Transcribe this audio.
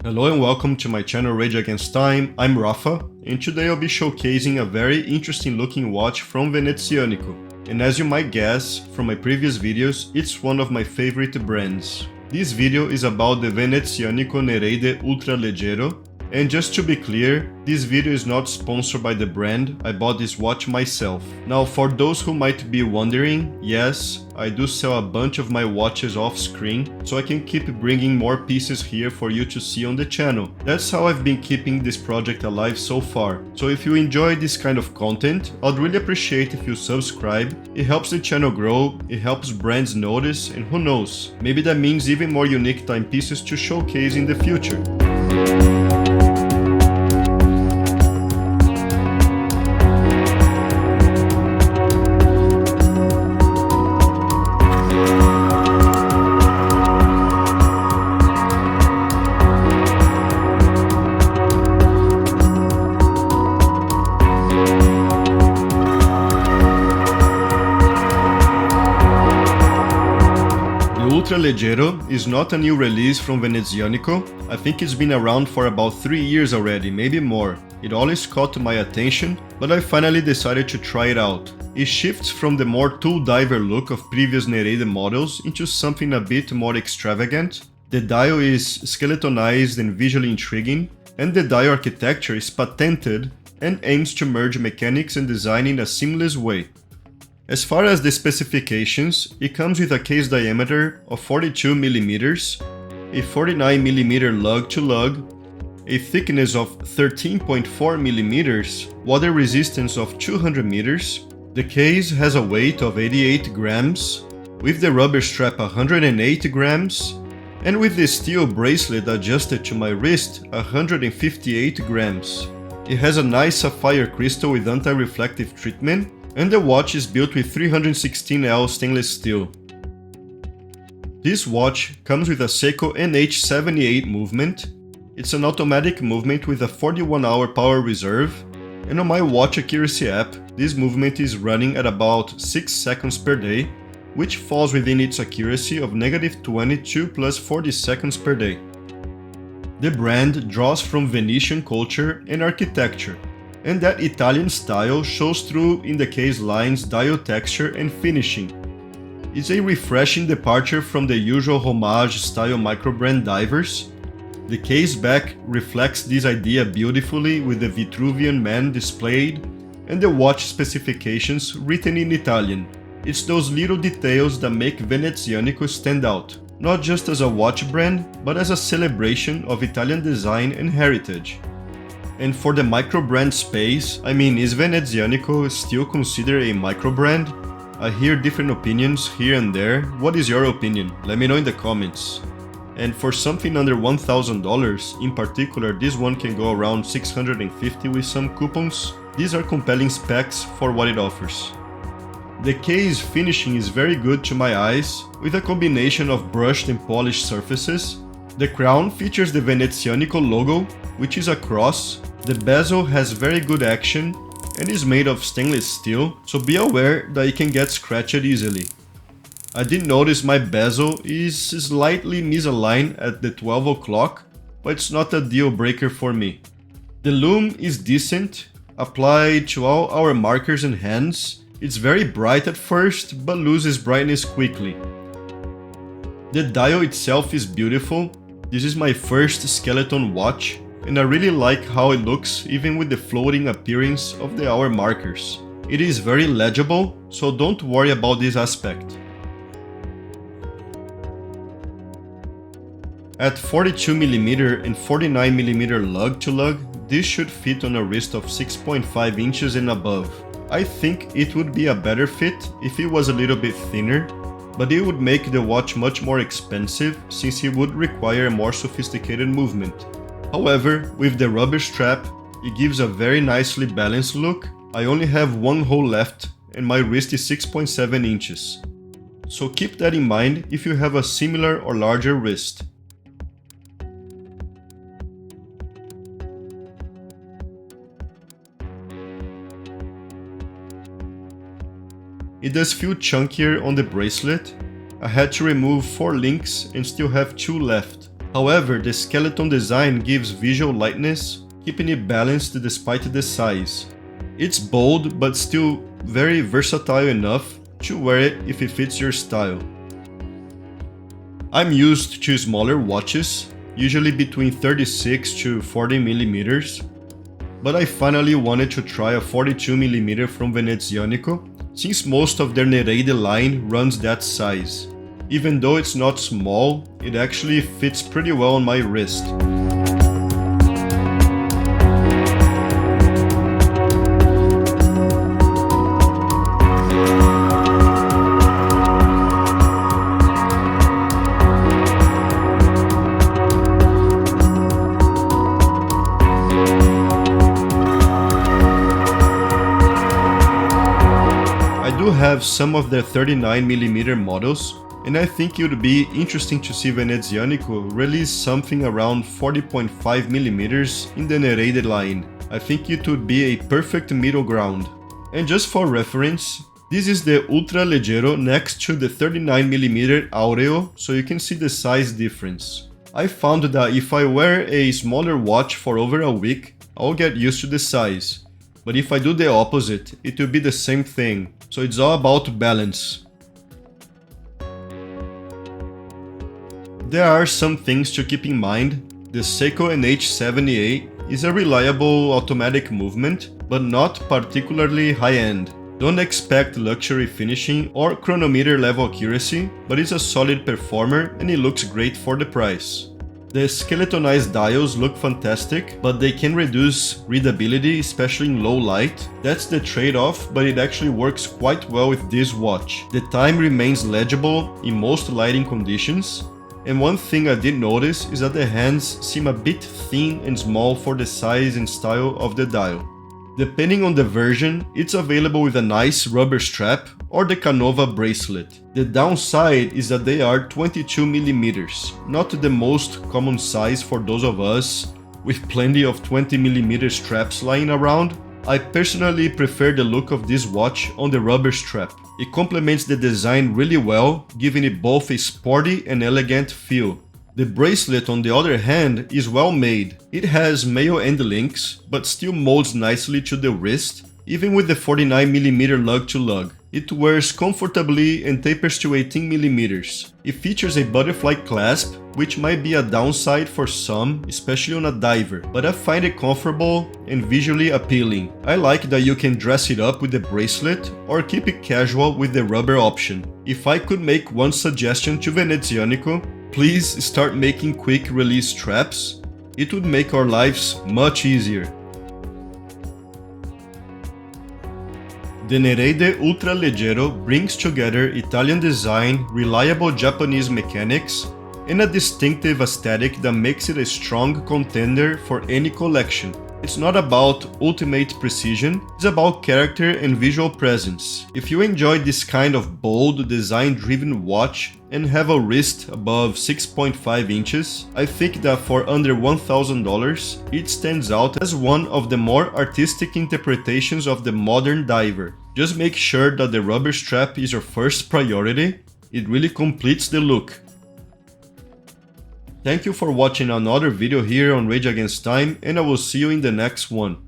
Hello and welcome to my channel Rage Against Time. I'm Rafa, and today I'll be showcasing a very interesting looking watch from Venezianico. And as you might guess from my previous videos, it's one of my favorite brands. This video is about the Venezianico Nereide Ultraleggero. And just to be clear, this video is not sponsored by the brand, I bought this watch myself. Now for those who might be wondering, yes, I do sell a bunch of my watches off screen, so I can keep bringing more pieces here for you to see on the channel. That's how I've been keeping this project alive so far. So if you enjoy this kind of content, I'd really appreciate if you subscribe. It helps the channel grow, it helps brands notice, and who knows, maybe that means even more unique timepieces to showcase in the future. Ultraleggero is not a new release from Venezianico. I think it's been around for about 3 years already, maybe more. It always caught my attention, but I finally decided to try it out. It shifts from the more tool diver look of previous Nereide models into something a bit more extravagant. The dial is skeletonized and visually intriguing, and the dial architecture is patented and aims to merge mechanics and design in a seamless way. As far as the specifications, it comes with a case diameter of 42mm, a 49mm lug-to-lug, a thickness of 13.4mm, water resistance of 200 meters. The case has a weight of 88 grams, with the rubber strap 108 grams, and with the steel bracelet adjusted to my wrist 158 grams. It has a nice sapphire crystal with anti-reflective treatment, and the watch is built with 316L stainless steel. This watch comes with a Seiko NH70A movement. It's an automatic movement with a 41-hour power reserve, and on my watch accuracy app, this movement is running at about 6 seconds per day, which falls within its accuracy of -22 plus 40 seconds per day. The brand draws from Venetian culture and architecture, and that Italian style shows through in the case lines, dial texture and finishing. It's a refreshing departure from the usual homage style microbrand divers. The case back reflects this idea beautifully with the Vitruvian man displayed and the watch specifications written in Italian. It's those little details that make Venezianico stand out, not just as a watch brand, but as a celebration of Italian design and heritage. And for the microbrand space, is Venezianico still considered a microbrand? I hear different opinions here and there. What is your opinion? Let me know in the comments. And for something under $1,000, in particular this one can go around $650 with some coupons, these are compelling specs for what it offers. The case finishing is very good to my eyes, with a combination of brushed and polished surfaces. The crown features the Venezianico logo, which is a cross. The bezel has very good action and is made of stainless steel, so be aware that it can get scratched easily. I did notice my bezel is slightly misaligned at the 12 o'clock, but it's not a deal breaker for me. The lume is decent, applied to all our markers and hands. It's very bright at first, but loses brightness quickly. The dial itself is beautiful. This is my first skeleton watch, and I really like how it looks even with the floating appearance of the hour markers. It is very legible, so don't worry about this aspect. At 42mm and 49mm lug-to-lug, this should fit on a wrist of 6.5 inches and above. I think it would be a better fit if it was a little bit thinner, but it would make the watch much more expensive since it would require a more sophisticated movement. However, with the rubber strap, it gives a very nicely balanced look. I only have one hole left and my wrist is 6.7 inches. So keep that in mind if you have a similar or larger wrist. It does feel chunkier on the bracelet. I had to remove 4 links and still have 2 left. However, the skeleton design gives visual lightness, keeping it balanced despite the size. It's bold but still very versatile enough to wear it if it fits your style. I'm used to smaller watches, usually between 36 to 40 millimeters, but I finally wanted to try a 42mm from Venezianico, since most of their Nereide line runs that size. Even though it's not small, it actually fits pretty well on my wrist. I do have some of the 39mm models, and I think it would be interesting to see Venezianico release something around 40.5mm in the Nereide line. I think it would be a perfect middle ground. And just for reference, this is the Ultraleggero next to the 39mm Aureo, so you can see the size difference. I found that if I wear a smaller watch for over a week, I'll get used to the size. But if I do the opposite, it will be the same thing, so it's all about balance. There are some things to keep in mind. The Seiko NH70A is a reliable automatic movement, but not particularly high-end. Don't expect luxury finishing or chronometer level accuracy, but it's a solid performer and it looks great for the price. The skeletonized dials look fantastic, but they can reduce readability, especially in low light. That's the trade-off, but it actually works quite well with this watch. The time remains legible in most lighting conditions. And one thing I did notice is that the hands seem a bit thin and small for the size and style of the dial. Depending on the version, it's available with a nice rubber strap or the Canova bracelet. The downside is that they are 22mm, not the most common size for those of us with plenty of 20mm straps lying around. I personally prefer the look of this watch on the rubber strap. It complements the design really well, giving it both a sporty and elegant feel. The bracelet, on the other hand, is well made. It has male end links, but still molds nicely to the wrist, even with the 49mm lug-to-lug. It wears comfortably and tapers to 18mm. It features a butterfly clasp, which might be a downside for some, especially on a diver, but I find it comfortable and visually appealing. I like that you can dress it up with the bracelet or keep it casual with the rubber option. If I could make one suggestion to Venezianico, please start making quick release straps. It would make our lives much easier. The Nereide Ultraleggero brings together Italian design, reliable Japanese mechanics, and a distinctive aesthetic that makes it a strong contender for any collection. It's not about ultimate precision, it's about character and visual presence. If you enjoy this kind of bold, design-driven watch and have a wrist above 6.5 inches, I think that for under $1,000, it stands out as one of the more artistic interpretations of the modern diver. Just make sure that the rubber strap is your first priority. It really completes the look. Thank you for watching another video here on Rage Against Time, and I will see you in the next one.